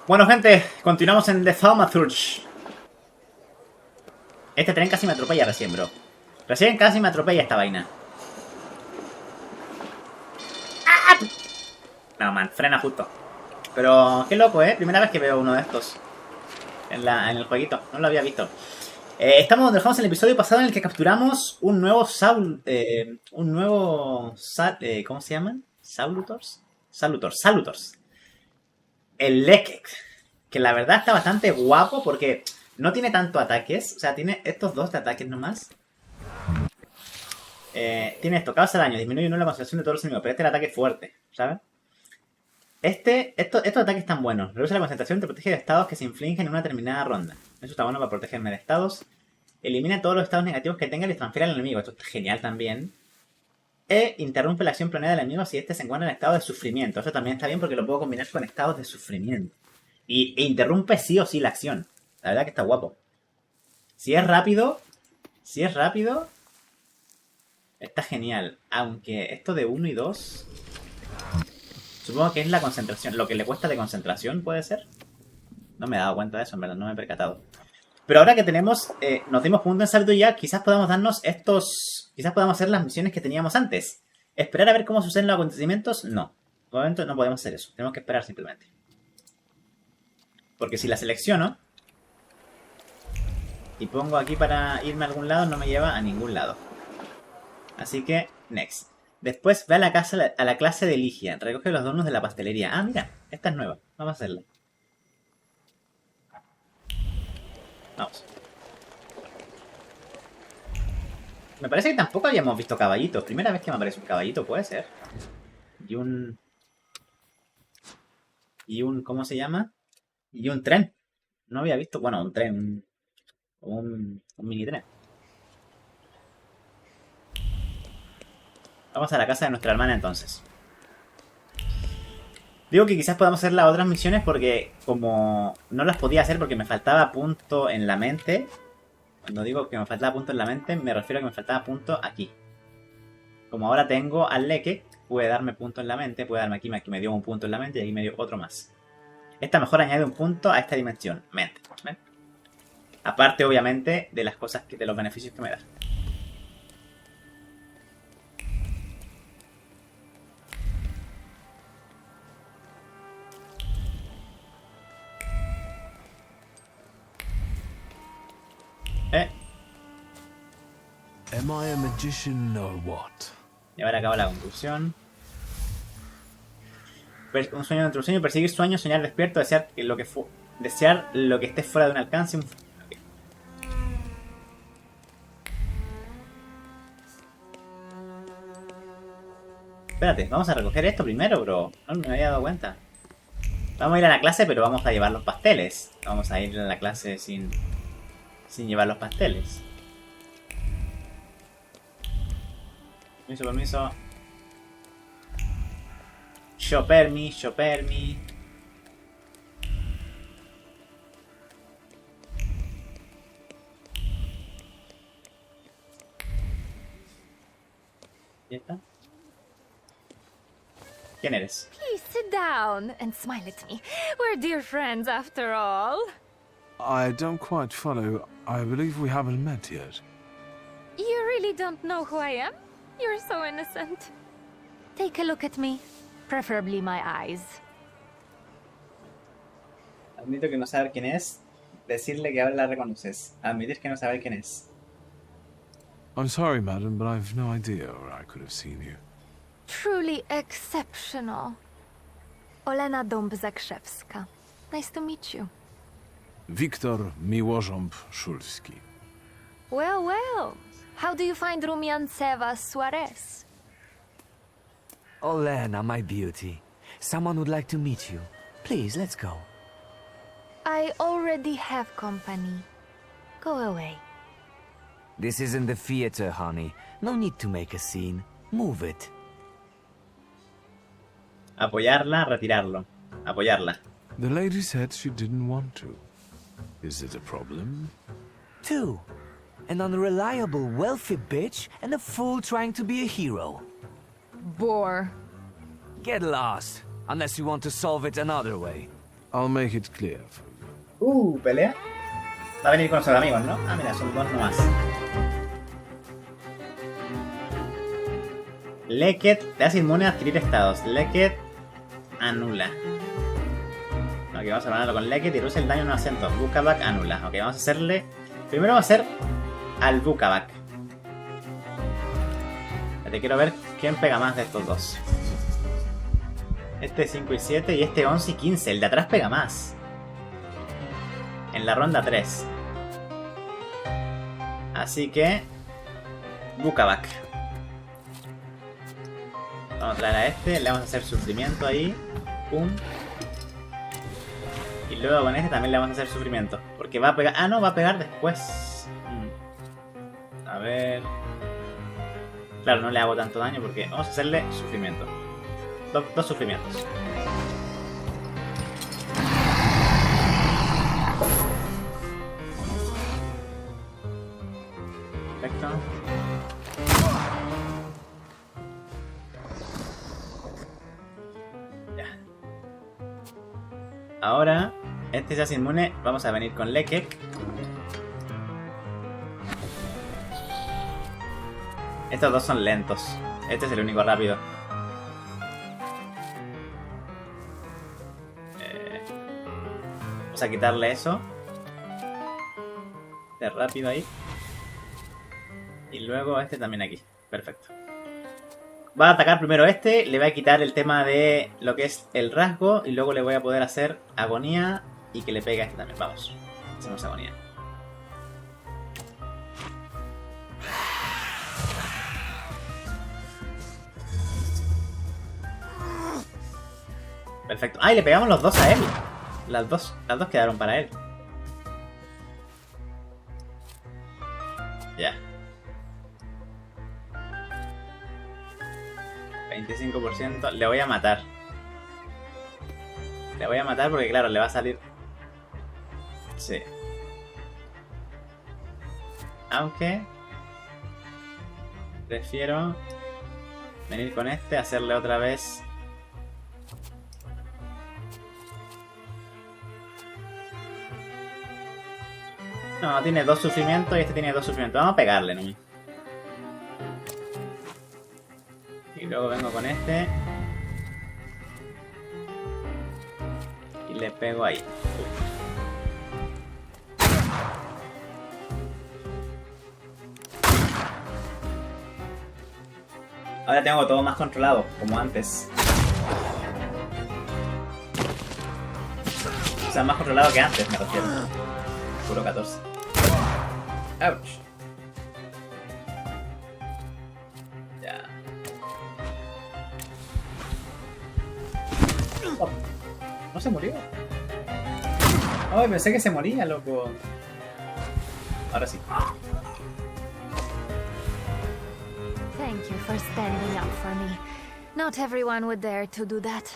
Bueno, gente, continuamos en The Thaumaturge. Este tren casi me atropella recién, bro. Recién casi me atropella esta vaina. ¡Ah! No, man, frena justo. Pero qué loco, ¿eh? Primera vez que veo uno de estos en el jueguito. No lo había visto. Estamos donde dejamos el episodio pasado en el que capturamos un nuevo ¿cómo se llaman? Salutors. El Lekek. Que la verdad está bastante guapo porque no tiene tanto ataques. O sea, tiene estos dos de ataques nomás. Tiene esto, causa daño, disminuye uno la concentración de todos los enemigos. Pero este es el ataque fuerte, ¿sabes? Estos ataques están buenos. Reduce la concentración y te protege de estados que se infligen en una determinada ronda. Eso está bueno para protegerme de estados. Elimina todos los estados negativos que tenga y les transfiere al enemigo. Esto está genial también. E interrumpe la acción planeada del enemigo si este se encuentra en estado de sufrimiento. Eso también está bien porque lo puedo combinar con estados de sufrimiento. E interrumpe sí o sí la acción. La verdad que está guapo. Si es rápido, está genial. Aunque esto de 1 y 2... Supongo que es la concentración. Lo que le cuesta de concentración, ¿puede ser? No me he dado cuenta de eso, en verdad. No me he percatado. Pero ahora que tenemos... nos dimos punto en sabiduría, quizás podamos darnos estos... Quizás podamos hacer las misiones que teníamos antes. ¿Esperar a ver cómo suceden los acontecimientos? No. Por el momento no podemos hacer eso. Tenemos que esperar simplemente. Porque si la selecciono... Y pongo aquí para irme a algún lado, no me lleva a ningún lado. Así que, next. Después ve a la clase de Ligia. Recoge los donuts de la pastelería. Ah, mira, esta es nueva. Vamos a hacerla. Vamos. Me parece que tampoco habíamos visto caballitos. Primera vez que me aparece un caballito, puede ser. Y un... ¿Cómo se llama? Y un tren. No había visto... Bueno, un tren. Un mini tren. Vamos a la casa de nuestra hermana entonces. Digo que quizás podamos hacer las otras misiones porque como no las podía hacer porque me faltaba punto en la mente. Cuando digo que me faltaba punto en la mente, me refiero a que me faltaba punto aquí. Como ahora tengo al Leque, puede darme punto en la mente, puede darme aquí me dio un punto en la mente y aquí me dio otro más. Esta mejor añade un punto a esta dimensión, mente. ¿Ven? Aparte, obviamente, de las cosas, de los beneficios que me da. Am I a magician or what? Llevar a cabo la conclusión. Un sueño dentro de un sueño, perseguir sueños, soñar despierto, desear lo que esté fuera de un alcance. Espérate, vamos a recoger esto primero, bro. No me había dado cuenta. Vamos a ir a la clase, pero vamos a llevar los pasteles. Vamos a ir a la clase sin llevar los pasteles. Permiso. Yo permi. ¿Ya está? ¿Quién eres? Please sit down and smile at me. We're dear friends after all. I don't quite follow. I believe we haven't met yet. You really don't know who I am? You're so innocent. Take a look at me. Preferably my eyes. Admito que no saber quién es. Decirle que ahora la reconoces. Admitir que no saber quién es. I'm sorry, madam, but I've no idea where I could have seen you. Truly exceptional. Olena Dąb-Zakrzewska. Nice to meet you. Wiktor Miłożąb-Szulski. Well. How do you find Rumianceva Suarez? Olena, my beauty. Someone would like to meet you. Please, let's go. I already have company. Go away. This isn't the theater, honey. No need to make a scene. Move it. Apoyarla, retirarlo. Apoyarla. The lady said she didn't want to. Is it a problem? 2. An unreliable, wealthy bitch and a fool trying to be a hero. Bore. Get lost, unless you want to solve it another way. I'll make it clear for you. ¿Pelea? Va a venir con sus amigos, ¿no? Ah, mira, son dos nomás. Leket te hace inmune a adquirir estados. Leket anula. Ok, vamos a ponerlo con Leket y reduce el daño en un acento. Bukabac anula. Ok, vamos a hacerle... Primero vamos a hacer al Bukabac. Te quiero ver quién pega más de estos dos. Este 5 y 7 y este 11 y 15. El de atrás pega más. En la ronda 3. Así que... Bukabac. Vamos a traer a este. Le vamos a hacer sufrimiento ahí. Pum. Y luego con este también le vamos a hacer sufrimiento. Porque va a pegar... Ah, no, va a pegar después. A ver... Claro, no le hago tanto daño porque vamos a hacerle sufrimiento. Dos sufrimientos. Perfecto. Ya. Ahora, este se hace inmune. Vamos a venir con Lekek. Estos dos son lentos. Este es el único rápido. Vamos a quitarle eso. Este rápido ahí. Y luego este también aquí. Perfecto. Va a atacar primero este. Le voy a quitar el tema de lo que es el rasgo. Y luego le voy a poder hacer agonía. Y que le pegue a este también. Vamos. Hacemos agonía. Perfecto. ¡Ay! Le pegamos los dos a él. Las dos quedaron para él. Ya. 25%. Le voy a matar. Le voy a matar porque claro, le va a salir... Sí. Aunque... Prefiero... venir con este, hacerle otra vez... No, tiene dos sufrimientos y este tiene dos sufrimientos. Vamos a pegarle, ¿no? Y luego vengo con este. Y le pego ahí. Ahora tengo todo más controlado, como antes. O sea, más controlado que antes, me refiero. Puro 14. Ouch. Ya. Oh, no se murió. Ay, pensé que se moría, loco. Ahora sí. Thank you for standing up for me. Not everyone would dare to do that.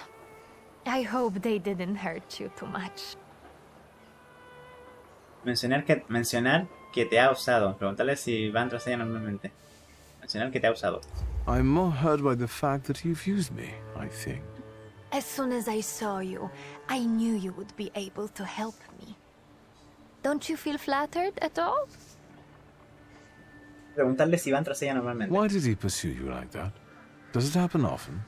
I hope they didn't hurt you too much. Mencionar que te ha usado. Preguntarle si va en reseña normalmente. Mencionar que te ha usado. I'm more hurt by the fact that you've used me, I think. As soon as I saw you, I knew you would be able to help me. Don't you feel flattered at all? Preguntarle si va en reseña normalmente. Why did he pursue you like that? Does it happen often?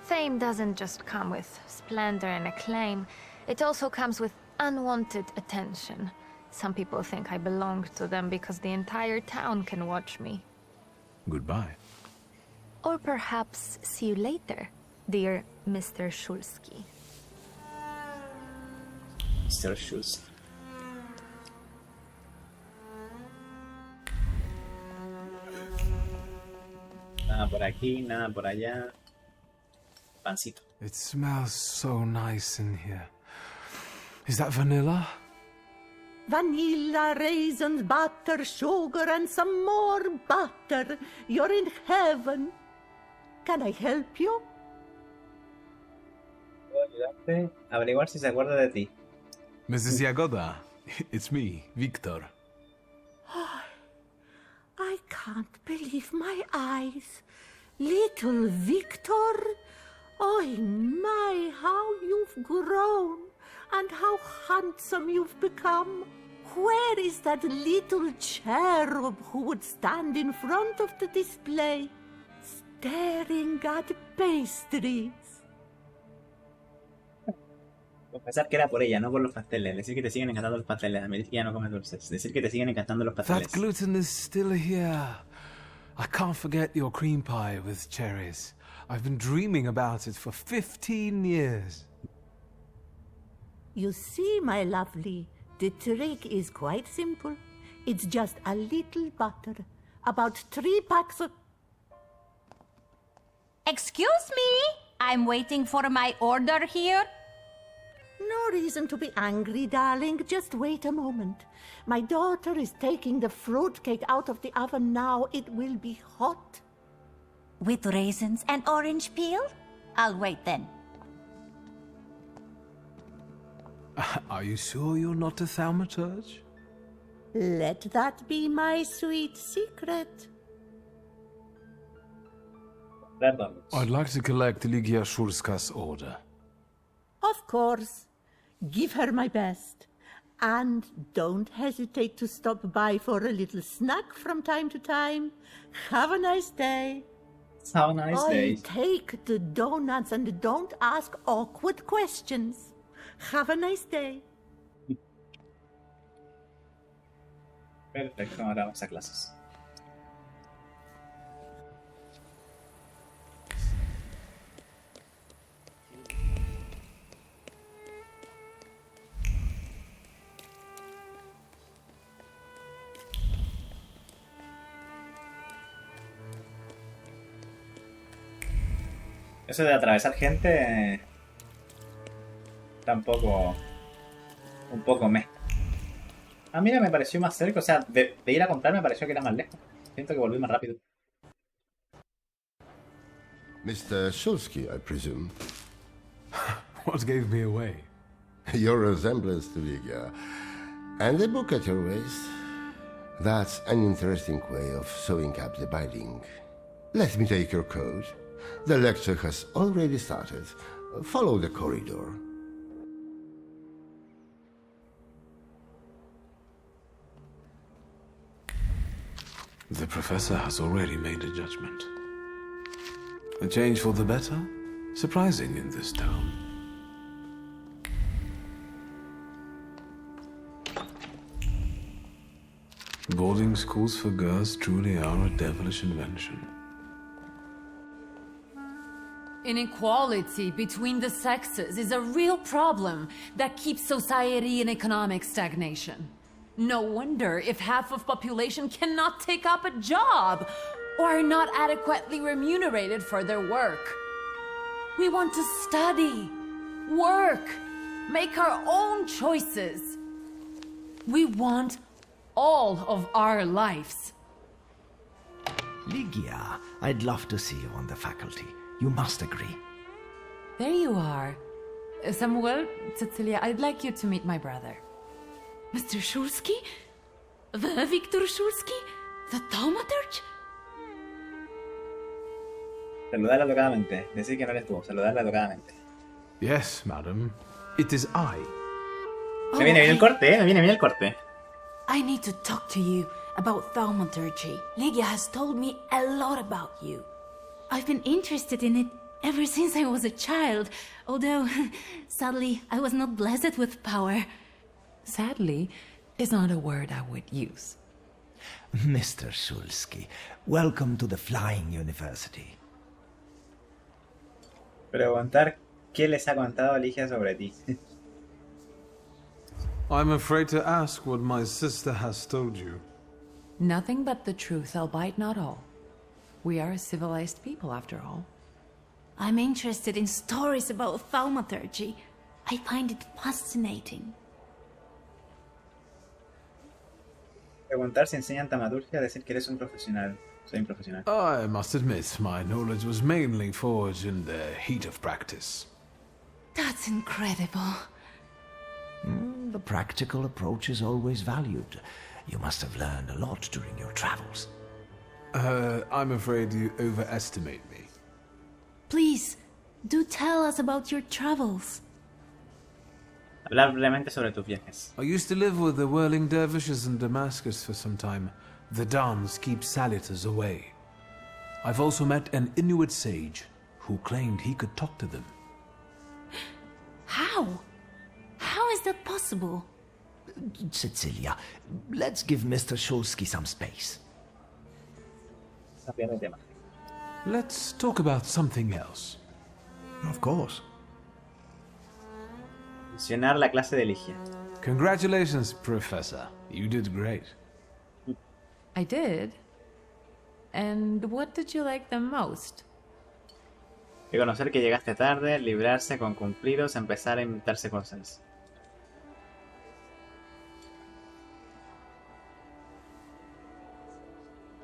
Fame doesn't just come with splendor and acclaim. It also comes with unwanted attention. Some people think I belong to them because the entire town can watch me. Goodbye. Or perhaps see you later, dear Mr. Shulsky. Mr. Schultz. Nada por aquí, nada por allá. Pancito. It smells so nice in here. Is that vanilla? Vanilla, raisins, butter, sugar, and some more butter. You're in heaven. Can I help you? ¿Puedo ayudarte a averiguar si se acuerda de ti? Mrs. Yagoda, it's me, Victor. I can't believe my eyes. Little Victor? Oh my, how you've grown. And how handsome you've become. Where is that little cherub who would stand in front of the display, staring at pastries? Confesar que era por ella, no por los pasteles. Decir que te siguen encantando los pasteles. Admitir que ya no comes dulces. Decir que te siguen encantando los pasteles. That gluten is still here. I can't forget your cream pie with cherries. I've been dreaming about it for 15 years. You see, my lovely, the trick is quite simple. It's just a little butter. About 3 packs of... Excuse me? I'm waiting for my order here. No reason to be angry, darling. Just wait a moment. My daughter is taking the fruitcake out of the oven now. It will be hot. With raisins and orange peel? I'll wait then. Are you sure you're not a thaumaturge? Let that be my sweet secret. I'd like to collect Ligia Shurska's order. Of course. Give her my best. And don't hesitate to stop by for a little snack from time to time. Have a nice day. Have a nice day. Take the donuts and don't ask awkward questions. Have a nice day. Perfecto, ahora vamos a clases. Eso de atravesar gente... tampoco... un poco meh. Ah, mira, me pareció más cerca. O sea, de ir a comprar me pareció que era más lejos. Siento que volví más rápido. Mr. Shulsky, I presume. What gave me away? Your resemblance to Ligia. And the book at your waist. That's an interesting way of sewing up the binding. Let me take your coat. The lecture has already started. Follow the corridor. The professor has already made a judgment. A change for the better? Surprising in this town. Boarding schools for girls truly are a devilish invention. Inequality between the sexes is a real problem that keeps society in economic stagnation. No wonder if half of population cannot take up a job or are not adequately remunerated for their work. We want to study, work, make our own choices. We want all of our lives. Ligia, I'd love to see you on the faculty. You must agree. There you are. Samuel, Cecilia, I'd like you to meet my brother. Mr. Shulsky? The Victor Shulsky? The Thaumaturge? Saludarla educadamente. Decir que no eres tú. Saludarla educadamente. Yes, madam. It is I. Me viene bien el corte, Me viene bien el corte. I need to talk to you about Thaumaturgy. Ligia has told me a lot about you. I've been interested in it ever since I was a child, although, sadly, I was not blessed with power. Sadly is not a word I would use. Mr. Shulsky, welcome to the Flying University. Preguntar qué les ha contado Ligia sobre ti. I'm afraid to ask what my sister has told you. Nothing but the truth, albeit not all. We are a civilized people, after all. I'm interested in stories about thaumaturgy. I find it fascinating. Preguntar si enseñan taumaturgia, decir que eres un profesional. Soy un profesional. I must admit, my knowledge was mainly forged in the heat of practice. That's incredible. The practical approach is always valued. You must have learned a lot during your travels. I'm afraid you overestimate me. Please, do tell us about your travels. Hablar brevemente sobre tus viajes. I used to live with the whirling dervishes in Damascus for some time. The dams keep Saluters away. I've also met an Inuit sage who claimed he could talk to them. How? How is that possible? Cecilia, let's give Mr. Shulsky some space. Cambiar de tema. Let's talk about something else. Of course. Mencionar la clase de Ligia. Congratulations, Professor. You did great. I did. And what did you like the most? Reconocer que llegaste tarde, librarse con cumplidos, empezar a inventarse cosas.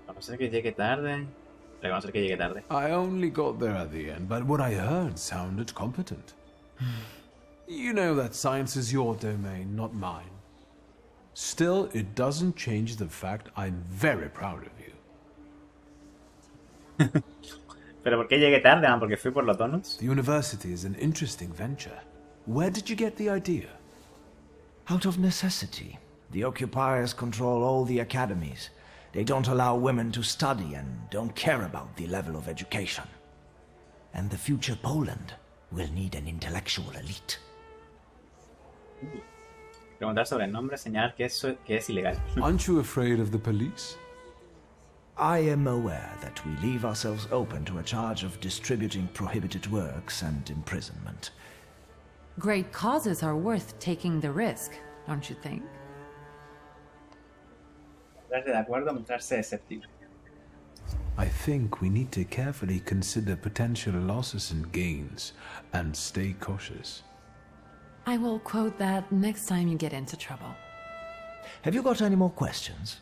Reconocer que llegué tarde. Reconocer que llegué tarde. I only got there at the end, but what I heard sounded competent. You know that science is your domain, not mine. Still, it doesn't change the fact I'm very proud of you. ¿Pero por qué llegué tarde? Porque fui por los donuts. The university is an interesting venture. Where did you get the idea? Out of necessity. The occupiers control all the academies. They don't allow women to study and don't care about the level of education. And the future Poland will need an intellectual elite. Preguntar sobre el nombre, señalar que es ilegal. Aren't you afraid of the police? I am aware that we leave ourselves open to a charge of distributing prohibited works and imprisonment. Great causes are worth taking the risk, don't you think? Mostrarse de acuerdo, mostrarse escéptico. I think we need to carefully consider potential losses and gains and stay cautious. I will quote that next time you get into trouble. Have you got any more questions?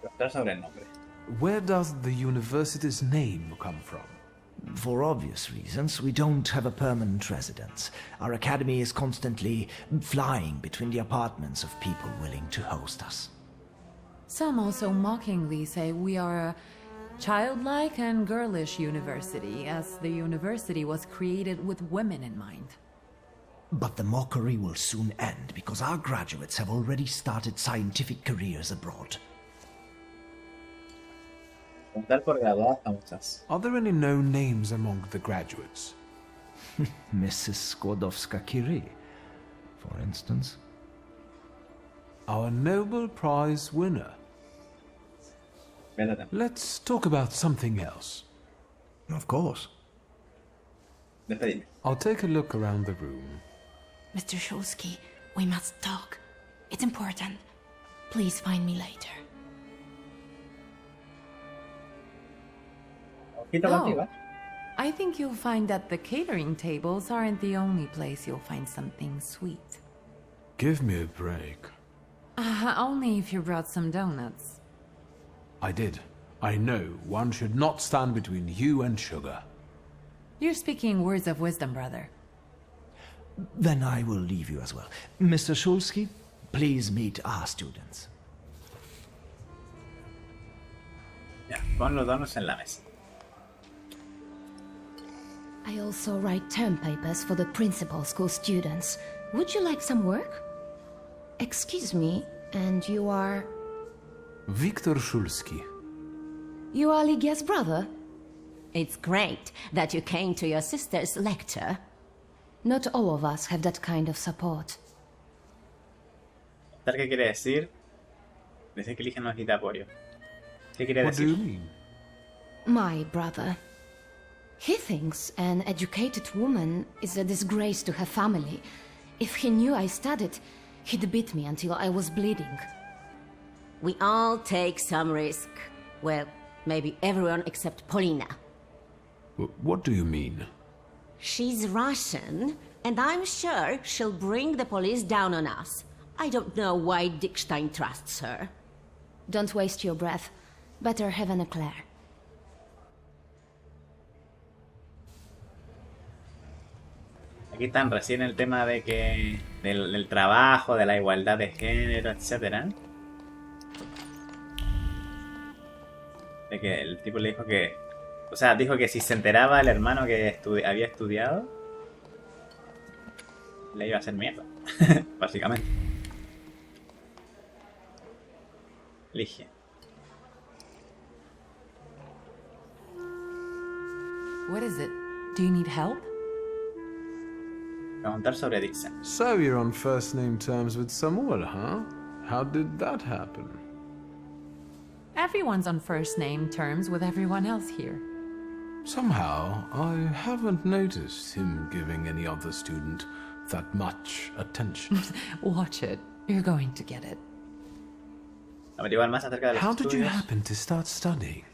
Preguntar sobre el nombre. Where does the university's name come from? For obvious reasons, we don't have a permanent residence. Our academy is constantly flying between the apartments of people willing to host us. Some also mockingly say we are a childlike and girlish university, as the university was created with women in mind. But the mockery will soon end because our graduates have already started scientific careers abroad. Preguntar por graduadas famosas. Are there any known names among the graduates? Mrs. Skłodowska-Curie, for instance. Our Nobel Prize winner. Véndete. Let's talk about something else. Of course. Despedime. I'll take a look around the room. Mr. Shulsky, we must talk. It's important. Please find me later. Ojito contigo, ¿eh? I think you'll find that the catering tables aren't the only place you'll find something sweet. Give me a break. Only if you brought some donuts. I did. I know one should not stand between you and sugar. You're speaking words of wisdom, brother. Then I will leave you as well. Mr. Shulsky, please meet our students. Ya, pon los donuts en la mesa. I also write term papers for the principal school students. Would you like some work? Excuse me, and you are... Viktor Shulsky. You are Ligia's brother? It's great that you came to your sister's lecture. Not all of us have that kind of support. ¿Qué quiere decir? Dice que Ligia no necesita apoyo. ¿Qué quiere What decir? do you mean? My brother. He thinks an educated woman is a disgrace to her family. If he knew I studied, he'd beat me until I was bleeding. We all take some risk. Well, maybe everyone except Polina. What do you mean? She's Russian, and I'm sure she'll bring the police down on us. I don't know why Dickstein trusts her. Don't waste your breath. Better have an eclair. Aquí están recién el tema de que del trabajo, de la igualdad de género, etcétera. De que el tipo le dijo que, o sea, dijo que si se enteraba el hermano que había estudiado, Le iba a hacer mierda. Básicamente. Elige. What is it? Do you need help? Preguntar sobre Dixon. So you're on first name terms with Samuel, huh? How did that happen? Everyone's on first name terms with everyone else here. Somehow, I haven't noticed him giving any other student that much attention. Watch it. You're going to get it. Averiguar más acerca de los How did you estudios. happen to start studying?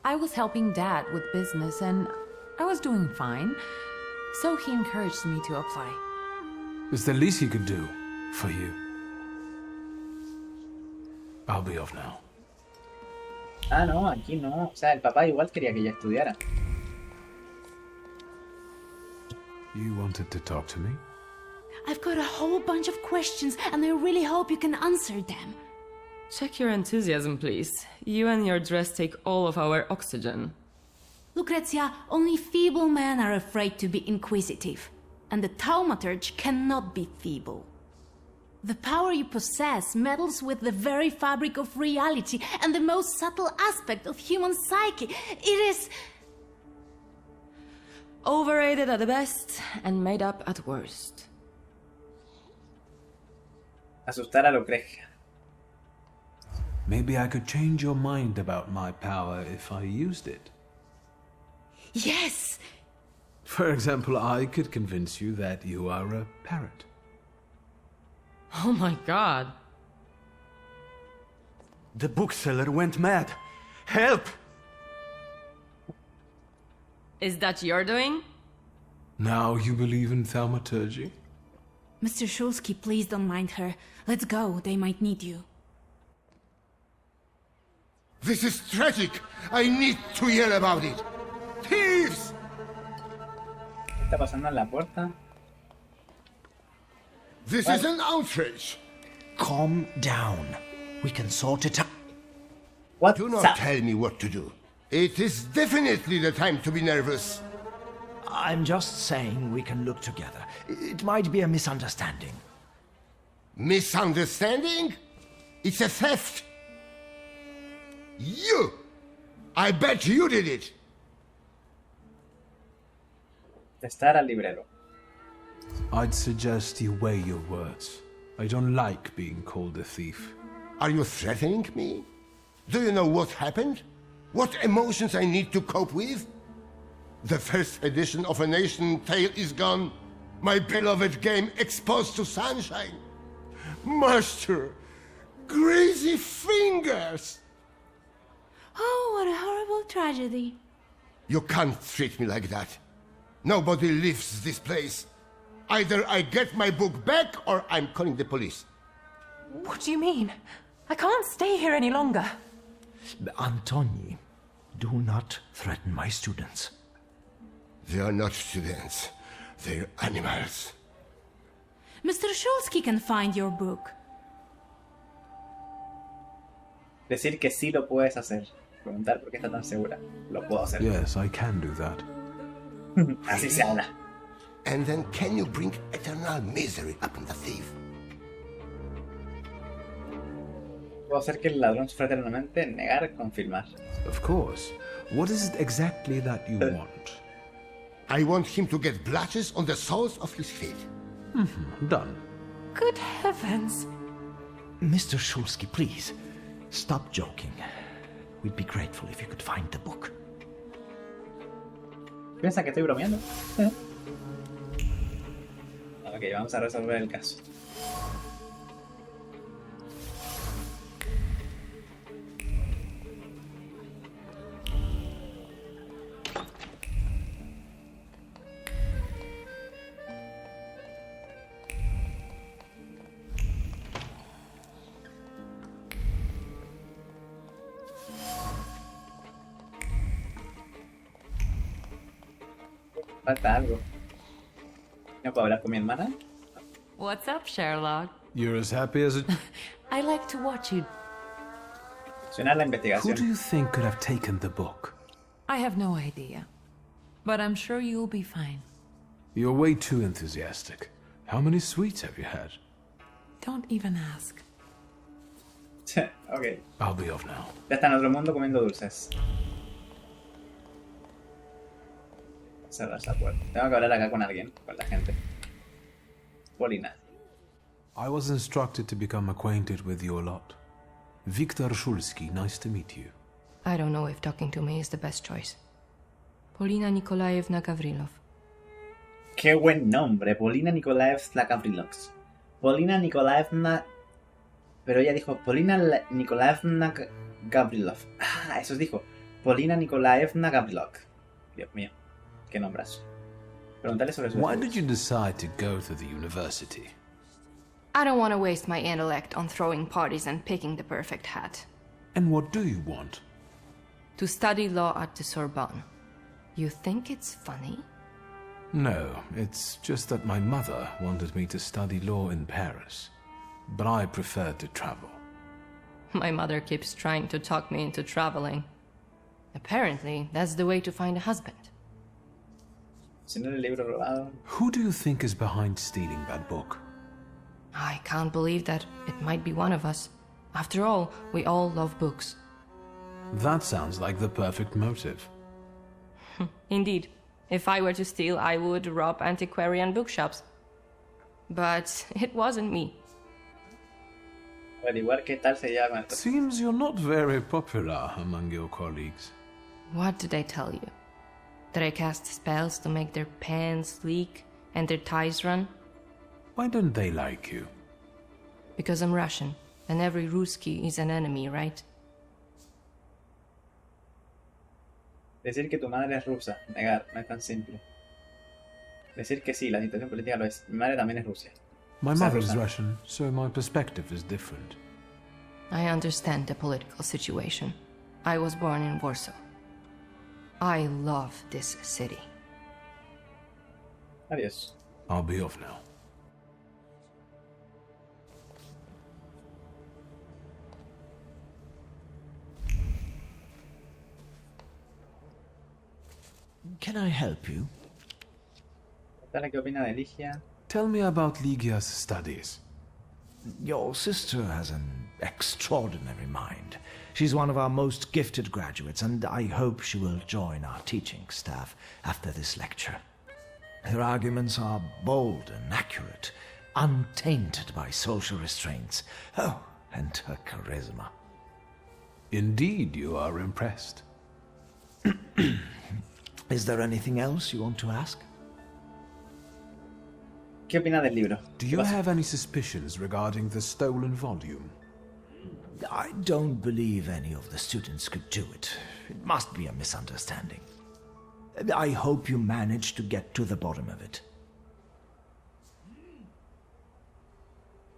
I was helping Dad with business and I was doing fine. So he encouraged me to apply. It's the least he could do for you. I'll be off now. Ah, no, aquí no. O sea, el papá igual quería que ella estudiara. You wanted to talk to me? I've got a whole bunch of questions, and I really hope you can answer them. Check your enthusiasm, please. You and your dress take all of our oxygen. Lucrezia, only feeble men are afraid to be inquisitive, and the Thaumaturge cannot be feeble. The power you possess meddles with the very fabric of reality and the most subtle aspect of human psyche. It is Overrated at the best and made up at worst. Asustar a Lucrecia. Maybe I could change your mind about my power if I used it. Yes! For example, I could convince you that you are a parrot. Oh my god. The bookseller went mad. Help! Is that your doing? Now you believe in thaumaturgy? Mr. Shulsky, please don't mind her. Let's go, they might need you. This is tragic. I need to yell about it. Thieves! ¿Qué está pasando en la puerta? This is an outrage. Calm down. We can sort it out. What? Do not tell me what to do. It is definitely the time to be nervous. I'm just saying we can look together. It might be a misunderstanding. Misunderstanding? It's a theft. You! I bet you did it. Testar al librero. I'd suggest you weigh your words. I don't like being called a thief. Are you threatening me? Do you know what happened? What emotions I need to cope with? The first edition of A Nation Tale is gone. My beloved game exposed to sunshine. Master, greasy fingers. Oh, what a horrible tragedy. You can't treat me like that. Nobody leaves this place. Either I get my book back or I'm calling the police. What do you mean? I can't stay here any longer. Antoni, do not threaten my students. They are not students. They're animals. Mr. Shulsky can find your book. Decir que sí lo puedes hacer. Preguntar por qué está tan segura. Lo puedo hacer. Yes, I can do that. Así se habla. And then can you bring eternal misery upon the thief? Puedo hacer que el ladrón sufra eternamente, negar, confirmar. Of course. What is it exactly that you want? I want him to get blotches on the soles of his feet. Done. Good heavens. Mr. Shulsky, please, stop joking. We'd be grateful if you could find the book. ¿Piensa que estoy bromeando? Ok, vamos a resolver el caso. Falta algo. ¿No puedo hablar con mi hermana? What's up, Sherlock? You're as happy as a... I like to watch you. Suena la Who investigación. do you think could have taken the book? I have no idea. But I'm sure you'll be fine. You're way too enthusiastic. How many sweets have you had? Don't even ask. Ok. I'll be off now. Ya está en otro mundo comiendo dulces. Cerrar esa puerta. Tengo que hablar acá con alguien, con la gente. Polina. I was instructed to become acquainted with your lot. Viktor Shulsky, nice to meet you. I don't know if talking to me is the best choice. Polina Nikolaevna Gavrilov. Qué buen nombre, Polina Nikolaevna Gavrilov. Polina Nikolaevna... Pero ella dijo Polina Nikolaevna Gavrilov. Ah, eso dijo. Polina Nikolaevna Gavrilov. Dios mío, qué nombrazo. Preguntarle sobre su... Why did you decide to go to the university? I don't want to waste my intellect on throwing parties and picking the perfect hat. And what do you want? To study law at the Sorbonne. You think it's funny? No, it's just that my mother wanted me to study law in Paris. But I preferred to travel. My mother keeps trying to talk me into traveling. Apparently, that's the way to find a husband. Who do you think is behind stealing that book? I can't believe that it might be one of us. After all, we all love books. That sounds like the perfect motive. Indeed. If I were to steal, I would rob antiquarian bookshops. But it wasn't me. Seems you're not very popular among your colleagues. What did I tell you? That I cast spells to make their pants leak and their ties run? Why don't they like you? Because I'm Russian, and every Ruski is an enemy, right? Decir que tu madre es rusa. Negar, no es tan simple. Decir que sí, la situación política lo es. Mi madre también es Rusia. My mother is Russian, so my perspective is different. I understand the political situation. I was born in Warsaw. I love this city. Adiós. I'll be off now. Can I help you? ¿Qué opina de Ligia? Tell me about Ligia's studies. Your sister has an extraordinary mind. She's one of our most gifted graduates, and I hope she will join our teaching staff after this lecture. Her arguments are bold and accurate, untainted by social restraints. Oh, and her charisma. Indeed, you are impressed. Is there anything else you want to ask? ¿Qué opina del libro? Do you have any suspicions regarding the stolen volume? I don't believe any of the students could do it. It must be a misunderstanding. I hope you manage to get to the bottom of it.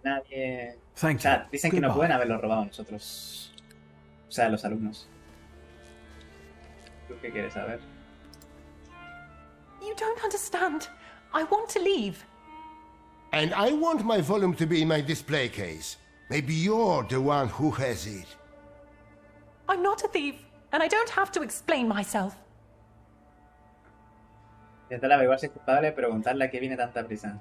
Nadie... Thank o sea, you. dicen que no pueden haberlo robado nosotros. O sea, los alumnos. ¿Tú qué quieres saber? You don't understand. I want to leave. And I want my volume to be in my display case. Maybe you're the one who has it. I'm not a thief, and I don't have to explain myself. Intentar averiguar si es culpable, preguntarle a qué viene tanta prisa.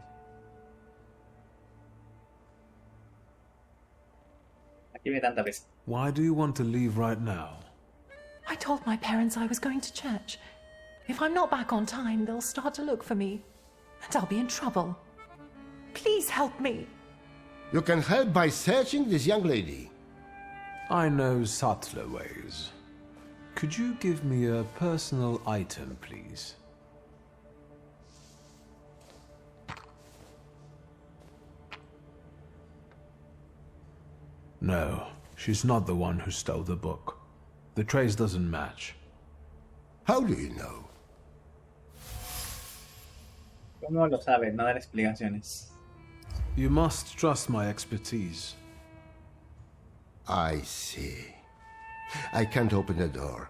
¿A qué viene tanta prisa? Why do you want to leave right now? I told my parents I was going to church. If I'm not back on time, they'll start to look for me, and I'll be in trouble. Please help me. You can help by searching this young lady. I know subtler ways. Could you give me a personal item, please? No, she's not the one who stole the book. The trace doesn't match. How do you know? ¿Cómo lo sabes? No dar explicaciones. You must trust my expertise. I see. I can't open the door,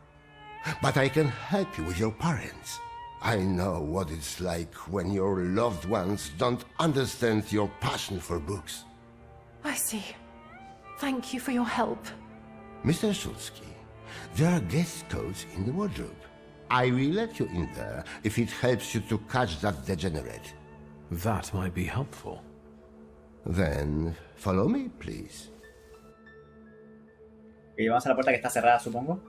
but I can help you with your parents. I know what it's like when your loved ones don't understand your passion for books. I see. Thank you for your help. Mr. Shulsky, there are guest codes in the wardrobe. I will let you in there if it helps you to catch that degenerate. That might be helpful. Then, follow me, please. Y vamos a la puerta que está cerrada, supongo.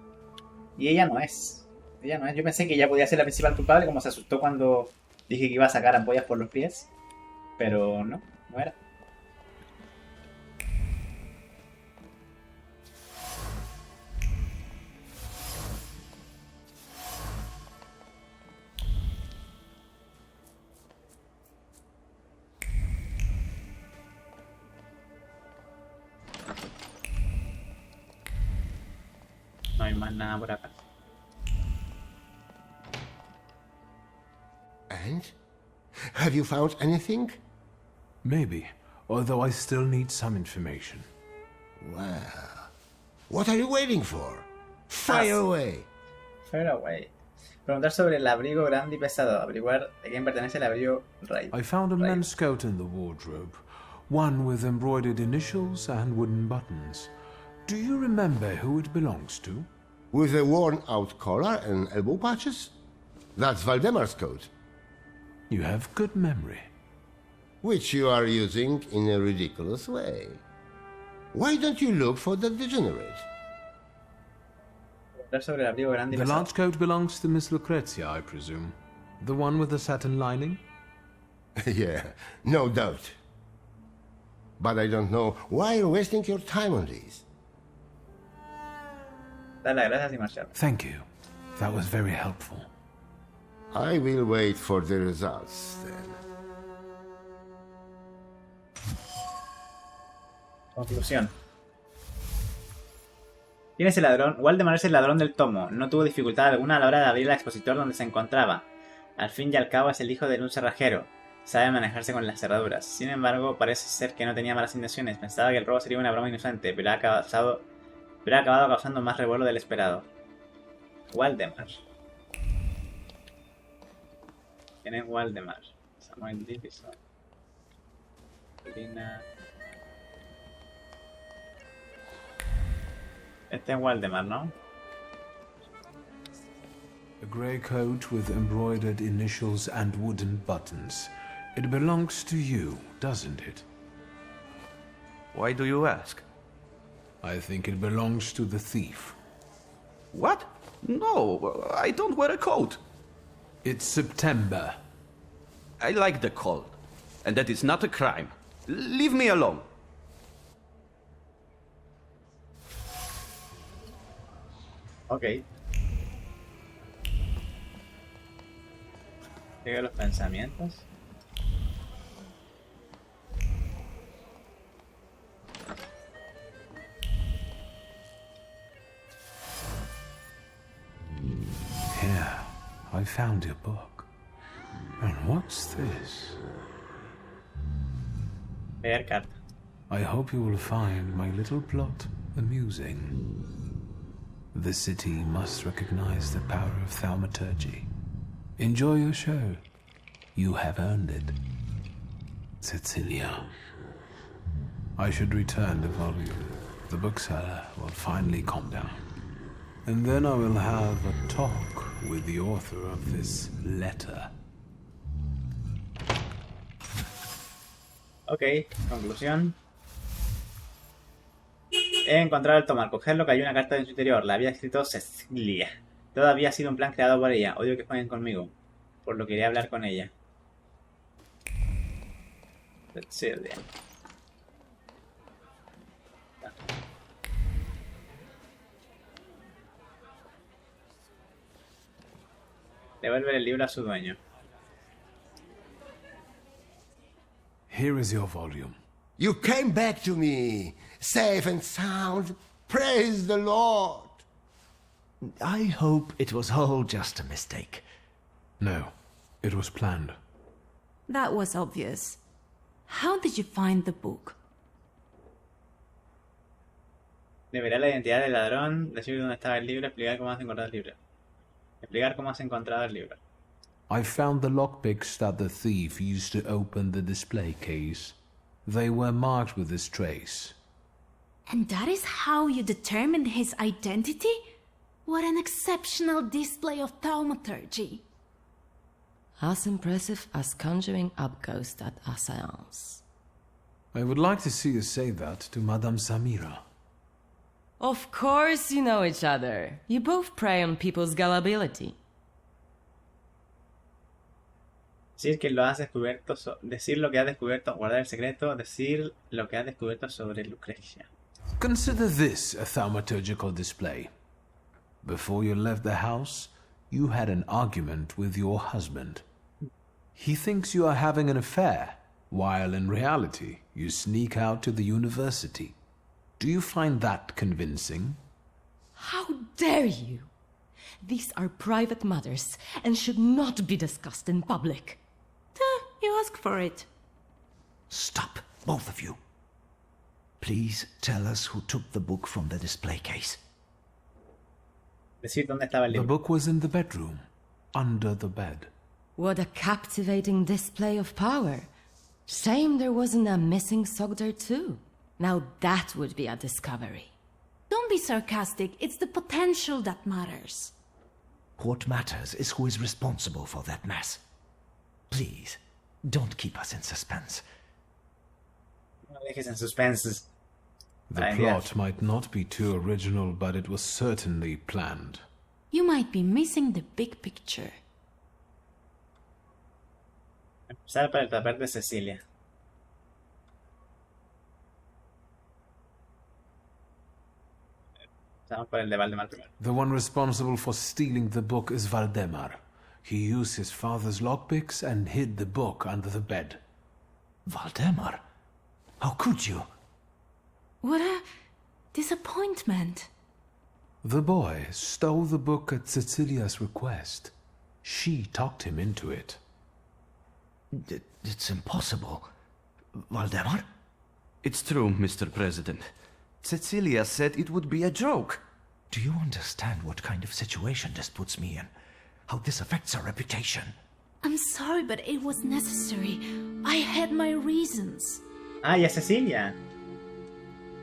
Y ella no es. Ella no es. Yo pensé que ella podía ser la principal culpable, como se asustó cuando dije que iba a sacar ampollas por los pies. Pero no, no era. No hay más nada por acá. And? Have you found anything? Maybe, although I still need some information. Well, what are you waiting for? Fire away. Fire away. Preguntar sobre el abrigo grande y pesado. Averiguar de quién pertenece el abrigo rey. I found a men's coat in the wardrobe. One with embroidered initials and wooden buttons. Do you remember who it belongs to? With a worn-out collar and elbow patches? That's Valdemar's coat. You have good memory. Which you are using in a ridiculous way. Why don't you look for the degenerate? Sobre el abrigo grande y The pesado. large coat belongs to Miss Lucrezia, I presume. The one with the satin lining? Yeah, no doubt. But I don't know why you're wasting your time on these. Dale las gracias y marchar. Thank you. That was very helpful. I will wait for the results then. Conclusión. ¿Quién es el ladrón? Waldemar es el ladrón del tomo. No tuvo dificultad alguna a la hora de abrir el expositor donde se encontraba. Al fin y al cabo es el hijo de un cerrajero. Sabe manejarse con las cerraduras. Sin embargo, parece ser que no tenía malas intenciones. Pensaba que el robo sería una broma inocente, pero ha acabado causando más revuelo del esperado. Waldemar. ¿Quién es Waldemar? Samuel Dickinson. Lina. Este es Waldemar, ¿no? A grey coat with embroidered initials and wooden buttons. It belongs to you, doesn't it? Why do you ask? I think it belongs to the thief. What? No, I don't wear a coat. It's September. I like the cold, and that is not a crime. Leave me alone. Ok. Sigue los pensamientos. Here, I found your book. And what's this? Leer carta. I hope you will find my little plot amusing. The city must recognize the power of thaumaturgy. Enjoy your show. You have earned it. Cecilia. I should return the volume. The bookseller will finally calm down. And then I will have a talk with the author of this letter. Ok, conclusión. He encontrado el tomo. Al cogerlo cayó una carta en su interior. La había escrito Cecilia. Todo había sido un plan creado por ella. Odio que jueguen conmigo. Por lo que iré a hablar con ella. Cecilia. Devuelve el libro a su dueño. Here is your volume. You came back to me, safe and sound. Praise the Lord. I hope it was all just a mistake. No, it was planned. That was obvious. How did you find the book? Deberá la identidad del ladrón, decir dónde estaba el libro, explicar cómo has encontrado el libro. Explicar cómo has encontrado el libro. I found the lockpicks that the thief used to open the display case. They were marked with this trace. And that is how you determined his identity? What an exceptional display of thaumaturgy. as impressive as conjuring up ghosts at a séance. I would like to see you say that to Madame Samira. Of course you know each other. You both prey on people's gullibility. Decir que lo has descubierto, decir lo que has descubierto, guardar el secreto, decir lo que has descubierto sobre Lucrecia. Consider this a thaumaturgical display. Before you left the house, you had an argument with your husband. He thinks you are having an affair, while in reality, you sneak out to the university. Do you find that convincing? How dare you! These are private matters and should not be discussed in public. You ask for it. Stop, both of you. Please tell us who took the book from the display case. Decir dónde estaba el The libro. book was in the bedroom, under the bed. What a captivating display of power. Shame there wasn't a missing sock there too. Now that would be a discovery. Don't be sarcastic. It's the potential that matters. What matters is who is responsible for that mess. Please, don't keep us in suspense. No dejes en suspenses. The plot might not be too original, but it was certainly planned. You might be missing the big picture. Empezar por el papel de Cecilia. Empezamos por el de Valdemar primero. The one responsible for stealing the book is Valdemar. He used his father's lockpicks and hid the book under the bed. Valdemar? How could you? What a disappointment. The boy stole the book at Cecilia's request. She talked him into it. It's impossible. Valdemar? It's true, Mr. President. Cecilia said it would be a joke. Do you understand what kind of situation this puts me in? How this affects our reputation? I'm sorry, but it was necessary. I had my reasons. Ah, y a Cecilia.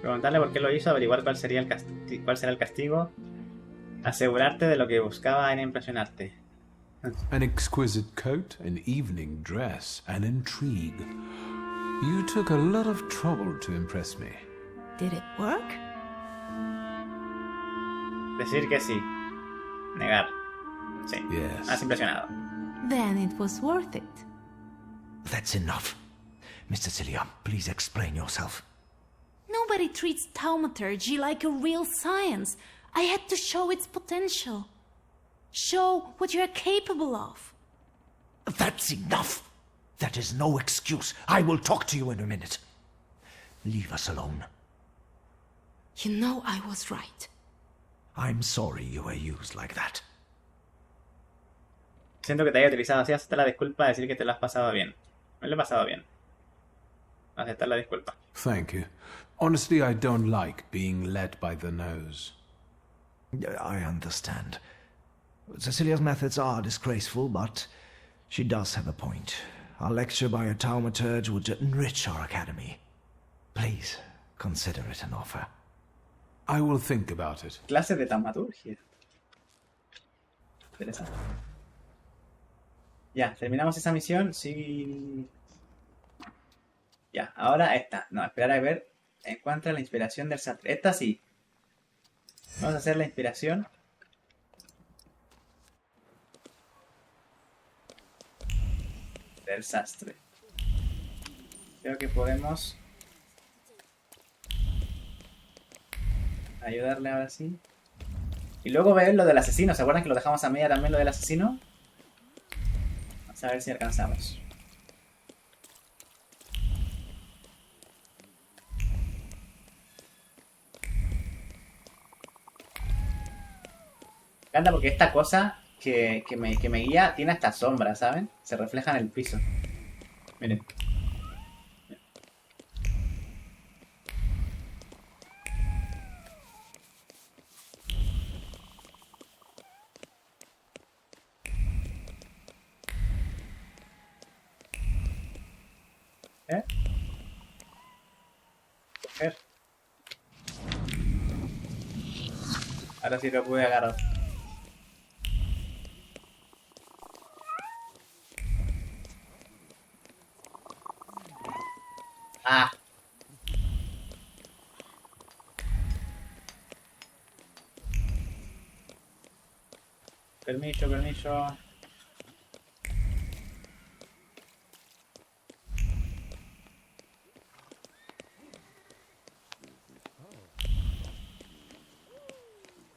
Preguntarle por qué lo hizo, averiguar cuál será el castigo, asegurarte de lo que buscaba era impresionarte. An exquisite coat, an evening dress, and intrigue. You took a lot of trouble to impress me. Did it work? Decir que sí. Negar. Sí. Yes. Has impresionado. Then it was worth it. That's enough. Miss Cecilia, please explain yourself. Nobody treats thaumaturgy like a real science. I had to show its potential. Show what you're capable of. That's enough! That is no excuse. I will talk to you in a minute. Leave us alone. You know I was right. I'm sorry you were used like that. Siento que te haya utilizado así, aceptar la disculpa, decir que te lo has pasado bien. Me lo he pasado bien. Aceptar la disculpa. Thank you. Honestly, I don't like being led by the nose. I understand. Cecilia's methods are disgraceful, but she does have a point. A lecture by a thaumaturge would enrich our academy. Please, consider it an offer. I will think about it. Clase de taumaturgia. Interesante. Ya, terminamos esa misión. Sí. Ya, ahora esta. No, esperar a ver. Encuentra la inspiración del sastre. Esta sí. Vamos a hacer la inspiración. Del sastre. Creo que podemos ayudarle ahora sí. Y luego ver lo del asesino. ¿Se acuerdan que lo dejamos a media también lo del asesino? Vamos a ver si alcanzamos. Me encanta porque esta cosa que me guía tiene hasta sombra, ¿saben? Se refleja en el piso. Miren. Coger. Ahora sí lo pude agarrar. Ah. Permiso, permiso.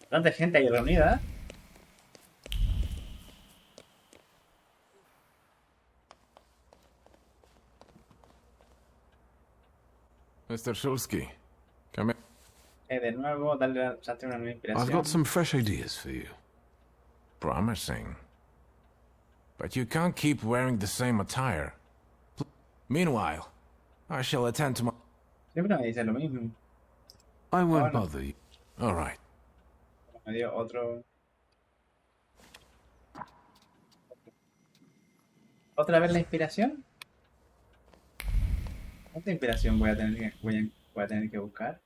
Tanta gente ahí reunida. Mr. Shulsky, come in. De nuevo, darle una nueva inspiración. I've got some fresh ideas for you. Promising. But you can't keep wearing the same attire. Meanwhile, I shall attend to my... Siempre me dice lo mismo. I won't bother you. All right. Me dio otro... ¿Otra vez la inspiración? ¿Cuánta inspiración voy a tener que buscar?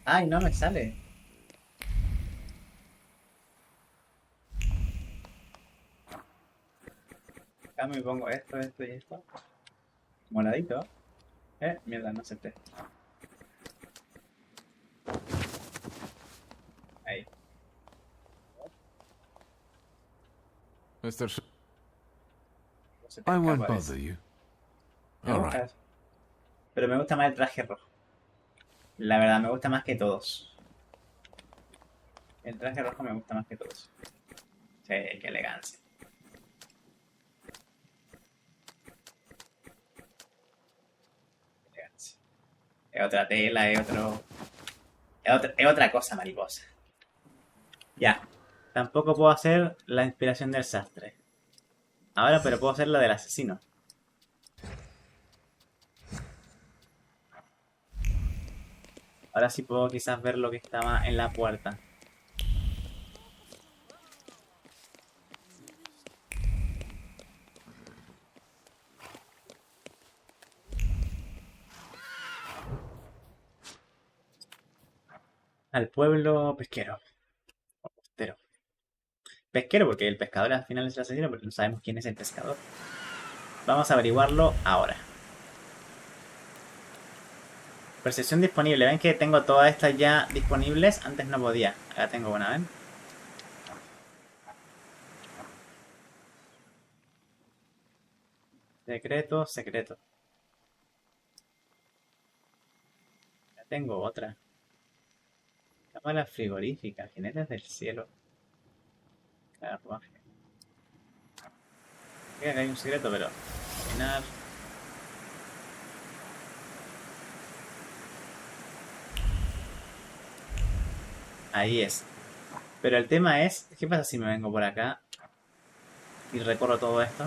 ¡Ay, no me sale! Acá me pongo esto, esto y esto. Moradito. Mierda, no acepté. Ahí. Mr. I won't bother you. All right. Pero me gusta más el traje rojo. La verdad, me gusta más que todos. El traje rojo me gusta más que todos. Sí, qué elegancia. Elegancia. Es otra tela, es otro... Es otra cosa, mariposa. Ya. Tampoco puedo hacer la inspiración del sastre. Ahora, pero puedo hacer la del asesino. Ahora sí puedo quizás ver lo que estaba en la puerta. Al pueblo pesquero. O costero. Pesquero porque el pescador al final es el asesino, pero no sabemos quién es el pescador. Vamos a averiguarlo ahora. Percepción disponible. ¿Ven que tengo todas estas ya disponibles? Antes no podía. Ahora tengo una, ¿ven? Secretos, secretos. Ya tengo otra. Cámara frigorífica. Jinetes del cielo. Carruaje. Creo que hay un secreto, pero... Al final... Ahí es. Pero el tema es... ¿Qué pasa si me vengo por acá? Y recorro todo esto.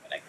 Por aquí.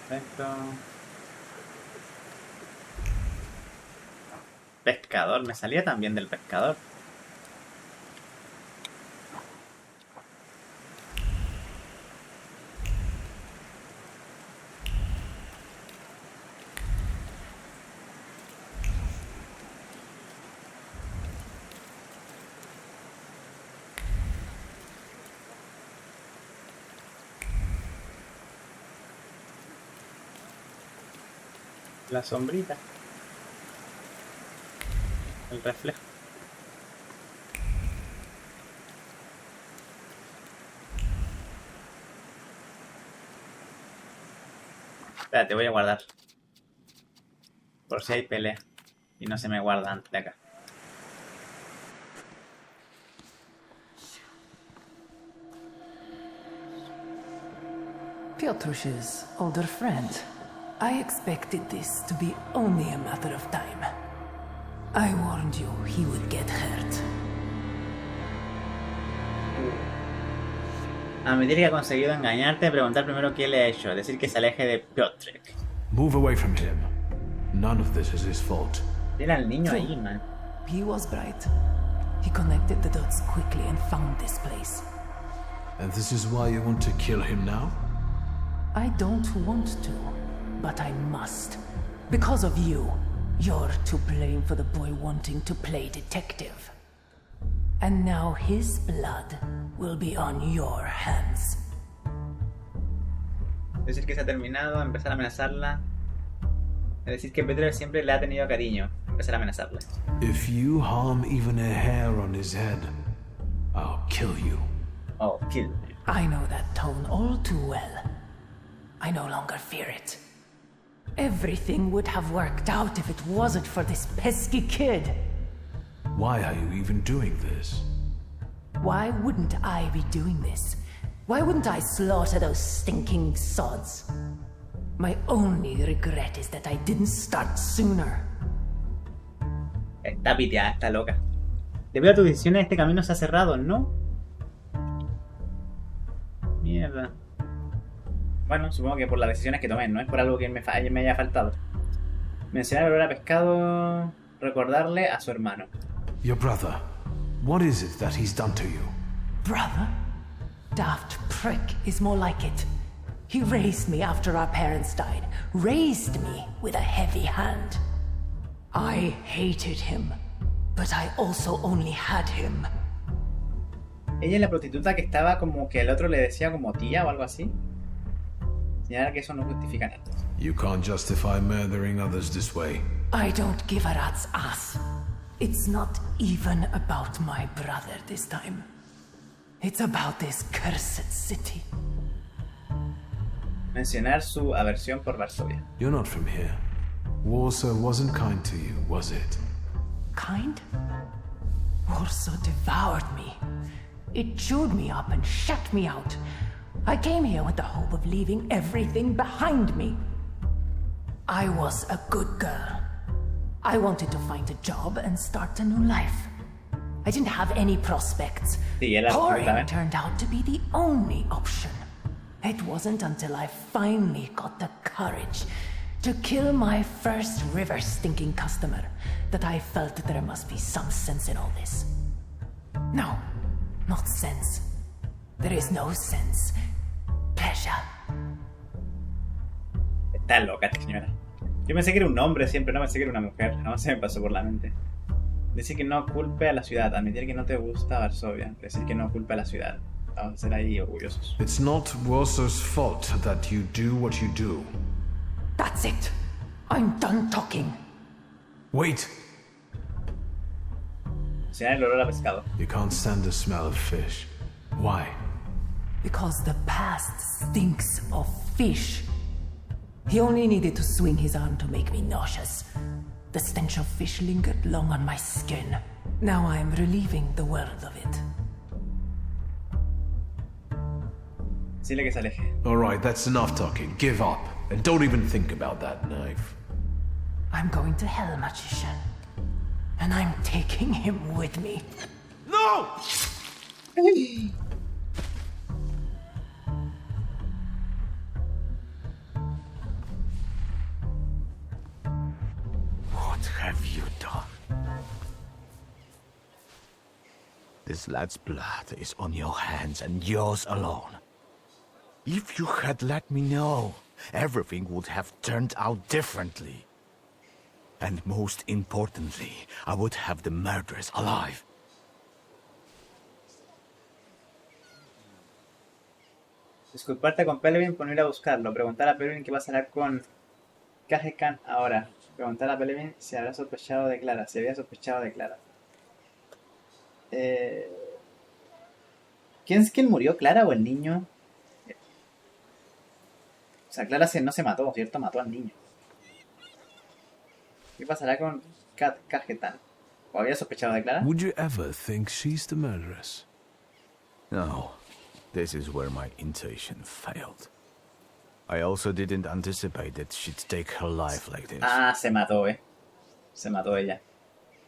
Perfecto. Pescador, me salía también del pescador. La sombrita. El reflejo. Espérate, voy a guardar. Por si hay pelea. Y no se me guarda antes de acá. Piotr's older friend. I expected this to be only a matter of time. I warned you he would get hurt. Admitir que ha conseguido engañarte, preguntar primero qué le ha hecho, decir que se aleje de Piotr. Move away from him. None of this is his fault. Era el niño ahí, man. He was bright. He connected the dots quickly and found this place. And this is why you want to kill him now? I don't want to, but I must. Because of you, you're to blame for the boy wanting to play detective. And now his blood will be on your hands. Decir que se ha terminado, empezar a amenazarla. Es decir que Pedro siempre le ha tenido cariño. Empezar a amenazarla. If you harm even a hair on his head, I'll kill you. Oh, kill you. I know that tone all too well. I no longer fear it. Everything would have worked out if it wasn't for this pesky kid. Why are you even doing this? Why wouldn't I be doing this? Why wouldn't I slaughter those stinking sods? My only regret is that I didn't start sooner. Está piteada, está loca. Debido a tus decisiones, este camino se ha cerrado, ¿no? Mierda. Bueno, supongo que por las decisiones que tomé, no es por algo que me haya faltado. Mencionar el olor a pescado, recordarle a su hermano. Your brother. What is it that he's done to you? Brother? Daft prick is more like it. He raised me after our parents died. Raised me with a heavy hand. I hated him, but I also only had him. Ella es la prostituta que estaba como que el otro le decía como tía o algo así. Señalar que eso no justifica nada. You can't justify murdering others this way. I don't give a rat's ass. It's not even about my brother this time. It's about this cursed city. Mencionar su aversión por Varsovia. You're not from here. Warsaw wasn't kind to you, was it? Kind? Warsaw devoured me. It chewed me up and shut me out. I came here with the hope of leaving everything behind me. I was a good girl. I wanted to find a job and start a new life. I didn't have any prospects. Pouring turned out to be the only option. It wasn't until I finally got the courage to kill my first river-stinking customer that I felt there must be some sense in all this. No, not sense. There is no sense. Pleasure. Está loca esta señora. Yo pensé que era un hombre siempre, no pensé que era una mujer. No se me pasó por la mente. Decir que no culpe a la ciudad, admitir que no te gusta Varsovia, decir que no culpe a la ciudad. Vamos a ser ahí orgullosos. It's not Warsaw's fault that you do what you do. That's it. I'm done talking. Wait. Mencionar el olor a pescado. You can't stand the smell of fish. Why? Because the past stinks of fish. He only needed to swing his arm to make me nauseous. The stench of fish lingered long on my skin. Now I am relieving the world of it. Dile que se aleje. Alright, that's enough talking. Give up. And don't even think about that knife. I'm going to hell, magician. And I'm taking him with me. No! What have you done? This lad's blood is on your hands and yours alone. If you had let me know, everything would have turned out differently. And most importantly, I would have the murderers alive. Disculparte con Pelevin por no ir a buscarlo. Preguntar a Pelevin qué pasará con Kajekan ahora. Preguntar a Pelevin si habrá sospechado de Clara. Si había sospechado de Clara. ¿Quién murió? ¿Clara o el niño? O sea, Clara no se mató, ¿cierto? Mató al niño. ¿Qué pasará con Kajetan? ¿O había sospechado de Clara? Would you ever think she's the murderess? No. This is where my intuition failed. I also didn't anticipate that she'd take her life like this. Ah, se mató, Se mató ella.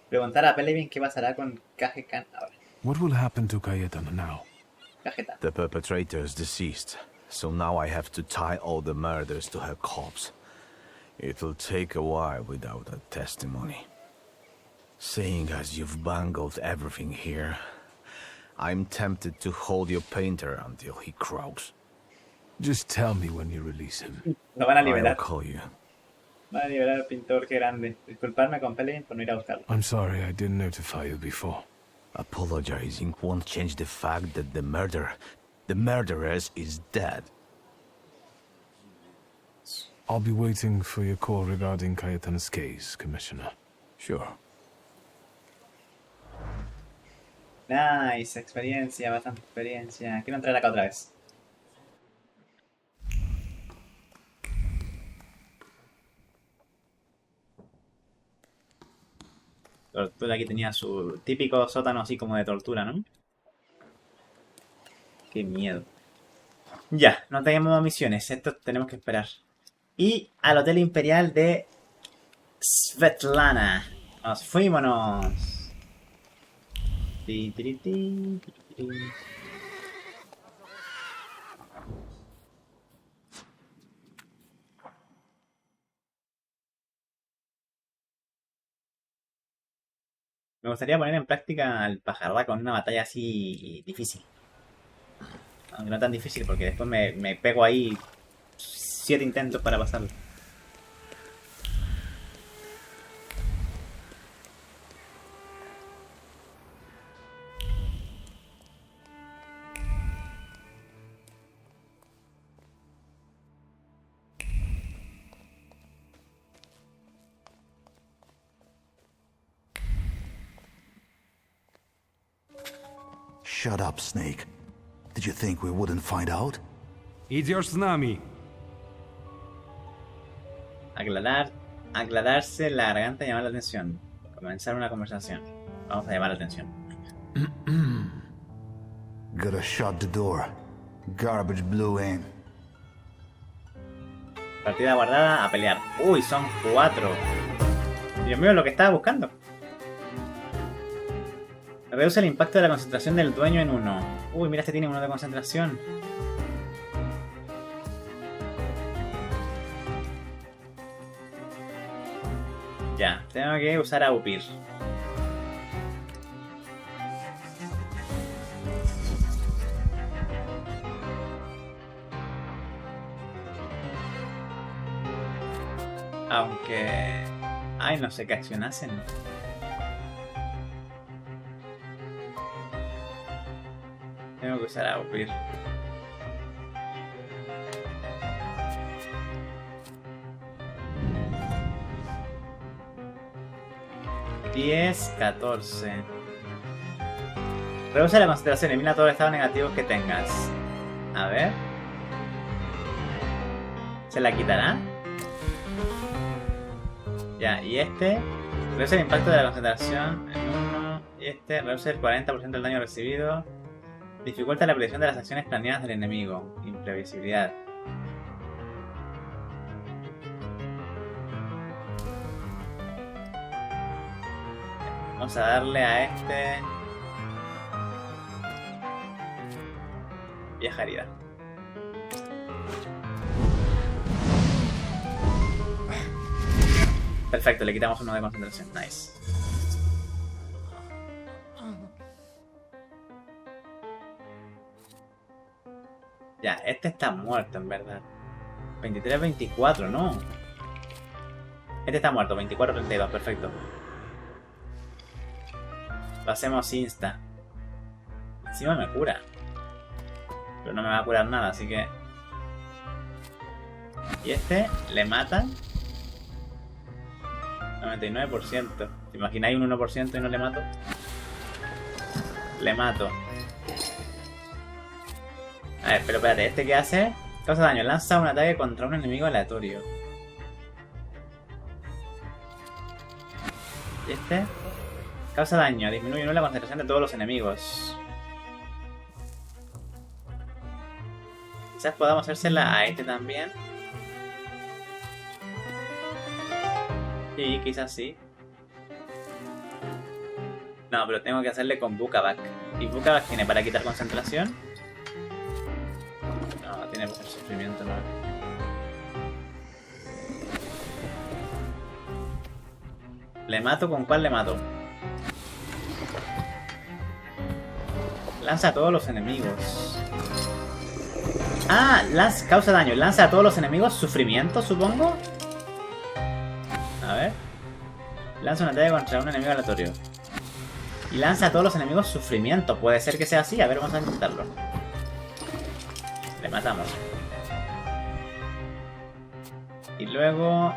Preguntar a Pelevin qué pasará con Cajetan ahora. What will happen to Cayetana now? Cajetan. The perpetrator is deceased, so now I have to tie all the murders to her corpse. It'll take a while without a testimony. Seeing as you've bungled everything here, I'm tempted to hold your painter until he croaks. Just tell me when you release him. Lo van a I'll liberar. call you. Van a liberar al pintor, qué grande. Disculparme con Pelevin por no ir a buscarlo. I'm sorry I didn't notify you before. Apologizing won't change the fact that the murderess is dead. I'll be waiting for your call regarding Cayetana's case, Commissioner. Sure. Nice, experiencia, bastante experiencia. Quiero entrar acá otra vez. Tortura aquí tenía su típico sótano así como de tortura, ¿no? Qué miedo. Ya, no tenemos misiones, esto tenemos que esperar. Y al Hotel Imperial de Svetlana. Nos fuímonos. Ti, ti, ti, ti, ti. Me gustaría poner en práctica al pajarraco en una batalla así difícil. Aunque no tan difícil porque después me pego ahí 7 intentos para pasarlo. Shut up, Snake. Did you think we wouldn't find out? Идешь с нами. Aclararse la garganta y llamar la atención. Comenzar una conversación. Vamos a llamar la atención. Gotta shut the door. Garbage blew in. Partida guardada, a pelear. Uy, son 4. Dios mío, lo que estaba buscando. Reduce el impacto de la concentración del dueño en 1. Uy, mira, este tiene 1 de concentración. Ya, tengo que usar a Upir. Aunque... Ay, no sé qué acción hacen. Tengo que usar a Upir. $10, 14. Reduce la concentración, elimina todos los estados negativos que tengas. A ver. ¿Se la quitará? Ya, y este reduce el impacto de la concentración en 1. Y este reduce el 40% del daño recibido. Dificulta la predicción de las acciones planeadas del enemigo. Imprevisibilidad. Vamos a darle a este... Vieja herida. Perfecto, le quitamos 1 de concentración. Nice. Ya, este está muerto en verdad. 23-24, no. Este está muerto, 24-32, perfecto. Lo hacemos insta. Encima me cura. Pero no me va a curar nada, así que... Y este le mata. 99%. ¿Te imagináis un 1% y no le mato? Le mato. A ver, pero espérate, ¿este qué hace? Causa daño, lanza un ataque contra un enemigo aleatorio. ¿Y este? Causa daño, disminuye la concentración de todos los enemigos. Quizás podamos hacérsela a este también. Sí, quizás sí. No, pero tengo que hacerle con Bukaback. ¿Y Bukaback tiene para quitar concentración? No, tiene para sufrimiento, no. ¿Le mato? ¿Con cuál le mato? Lanza a todos los enemigos. Ah, causa daño. Lanza a todos los enemigos sufrimiento, supongo. A ver. Lanza un ataque contra un enemigo aleatorio. Y lanza a todos los enemigos sufrimiento. Puede ser que sea así. A ver, vamos a intentarlo. Le matamos. Y luego...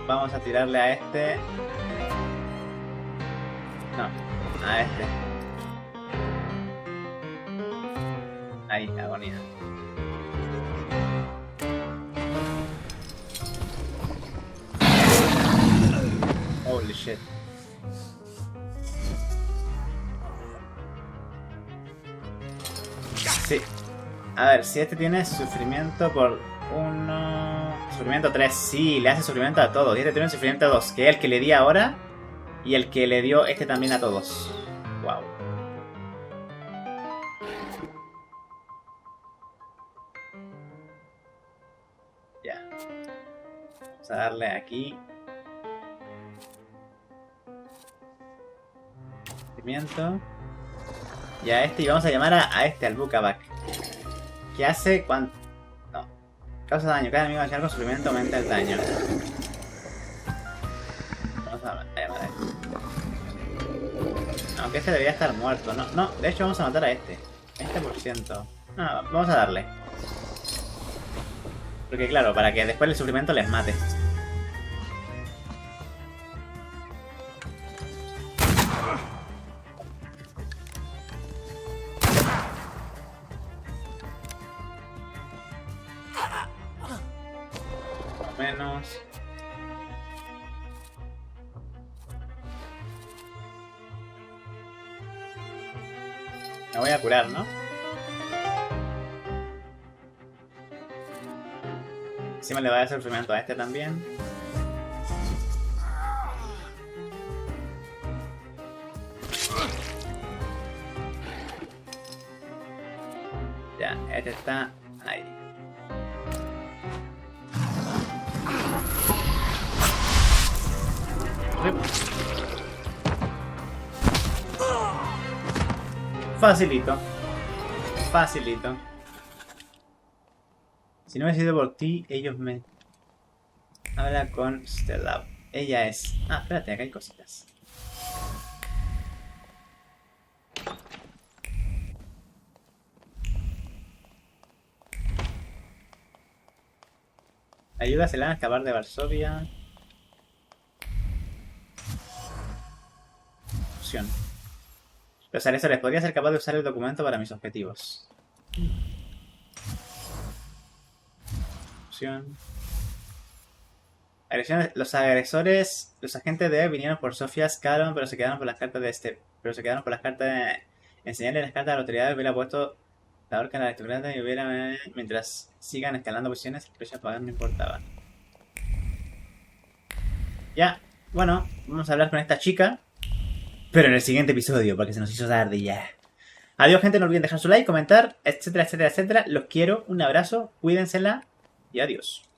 vamos a tirarle a este. No, a este. Ahí, agonía. Holy shit. Sí. A ver, si este tiene sufrimiento por 1... Sufrimiento 3, sí, le hace sufrimiento a todos. Y este tiene un sufrimiento 2, que es el que le di ahora. Y el que le dio este también a todos. Wow. Ya. Vamos a darle aquí. Sufrimiento. Y a este, y vamos a llamar a este, al Bukaback. Que hace cuánto. No. Causa daño. Cada enemigo con sufrimiento aumenta el daño. Vamos a llamar a este. Aunque este debería estar muerto. No, no, de hecho vamos a matar a este. Este por ciento. No, vamos a darle. Porque claro, para que después el sufrimiento les mate. Menos. Me voy a curar, ¿no? Encima le va a dar sufrimiento a este también. Ya, este está ahí. Facilito. Facilito. Si no hubiese sido por ti, ellos me... Habla con Stella. Ella es... Ah, espérate, acá hay cositas. Ayuda a Selena a escapar de Varsovia. Opción. Los agresores, podría ser capaz de usar el documento para mis objetivos. Opción. Agresiones. Los agresores, los agentes de vinieron por Sofía Scaron, pero se quedaron por las cartas de Este. Pero se quedaron por las cartas de... Enseñarle las cartas a la autoridad, hubiera puesto la horca en la aristocracia y hubiera... Mientras sigan escalando posiciones, el precio a pagar no importaba. Ya, bueno, vamos a hablar con esta chica. Pero en el siguiente episodio, porque se nos hizo tarde ya. Adiós, gente. No olviden dejar su like, comentar, etcétera, etcétera, etcétera. Los quiero. Un abrazo. Cuídensela. Y adiós.